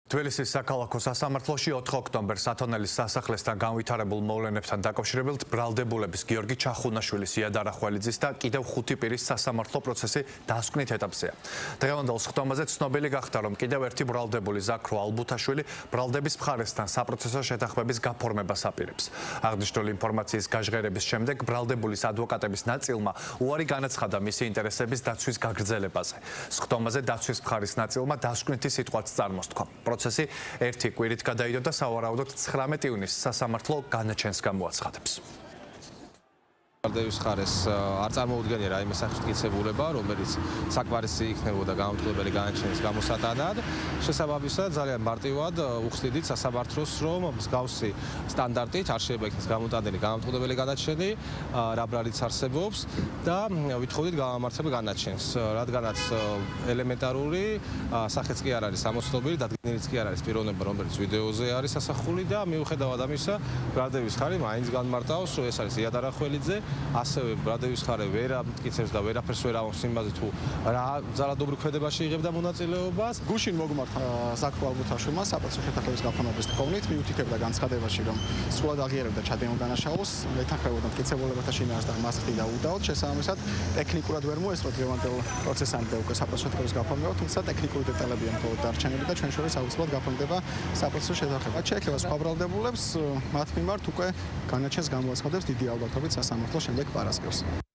თბილისის საქალაქო სასამართლოში 4 ოქტომბერს ათონელის სასახლესთან განვითარებულ მოვლენებთან დაკავშირებით ბრალდებულების გიორგი ჩახუნაშვილის, იად არახველიძის და კიდევ 5 პირის სასამართლო პროცესი დასკვნით ეტაპზეა. დღევანდელ სხდომაზე ცნობილი გახდა, რომ კიდევ ერთი ბრალდებული ზაქრო ალბუთაშვილი ბრალდების მხარესთან საპროცესო შეთანხმების გაფორმებას აპირებს. აღნიშნული ინფორმაციის გაჟღერების შემდეგ ბრალდებულის ადვოკატების ნაწილმა უარი განაცხადა მისი ინტერესების დაცვის გაგრძელებაზე. სხდომაზე დაცვის მხარის ნაწილმა დასკვნითი სიტყვაც წარმოსთქვა. პროცესი ერთი კვირით გადაიდო და სავარაუდოდ 19 ივნისს სასამართლო განაჩენს გამოაცხადებს. ბრალდების მხარეს არ წარმოუდგენია რაიმე სახელმწიფოებულება, რომელიც საკმარისი იქნებოდა გამომწყობელი განაჩენის გამოსატანად. შესაბამისად, ძალიან მარტივად უხსნიდით სასამართლოს, რომ მსგავსი სტანდარტით არ შეიძლება იქნეს გამოტანილი გამომწყობელი განაჩენი, რა ბრალიც არსებობს და ვითხოვდით გამამართებელ განაჩენს, რადგანაც ელემენტარული სახეც კი არ არის ამოცნობილი, დადგენილიც კი არ არის პიროვნება, რომელიც ვიდეოზე არის ასახული და მიუხედავად ამისა, ბრალდების მხარე მაინც განმარტავს, რომ ეს არის იად არახველიძე. ასევე ბრალდების მხარე ვერ ამტკიცებს და ვერაფერს ვერ ამბობს იმაზე თუ რა ძალადობრივ ქმედებაში იღებდა მონაწილეობას. გუშინ მოგმართა ზაქრო ალბუთაშვილმა საპროცესო შეთანხმების გაფორმების თხოვნით მიუთითებდა განცხადებაში, რომ სრულად აღიარებდა ჩადენილ დანაშაულს, ეთანხმებოდა მტკიცებულებათა შინაარსს და მას ხდიდა უდაოდ. შესაბამისად, ტექნიკურად ვერ მოესწრო დღევანდელ პროცესამდე უკვე საპროცესო შეთანხმების გაფორმება, თუმცა ტექნიკური დეტალებია მხოლოდ დარჩენილი და ჩვენ შორის აუცილებლად გაფორმდება საპროცესო შეთანხმება. შეექნება სხვა ბრალდებულებს, მათ მიმართ უკვე განაჩენს გამოაცხადებს დიდი ალბათობით სასამართლო შემდეგ პარასკევს.